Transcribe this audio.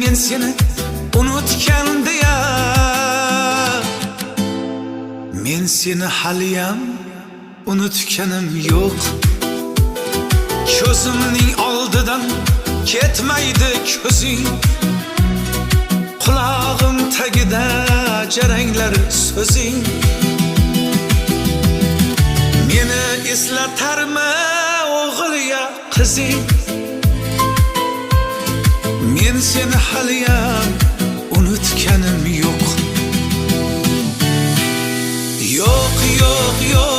men seni unutgan deya. Men seni haliyam unutganim yo'q. Ko'zimning oldidan ketmaydi ko'zing. Qulog'im tagida jaranglar so'zing. Meni eslatarmi o'g'il ya qizing? Men seni haliyam unutganim yo'q. Yo'q, yo'q, yo'q.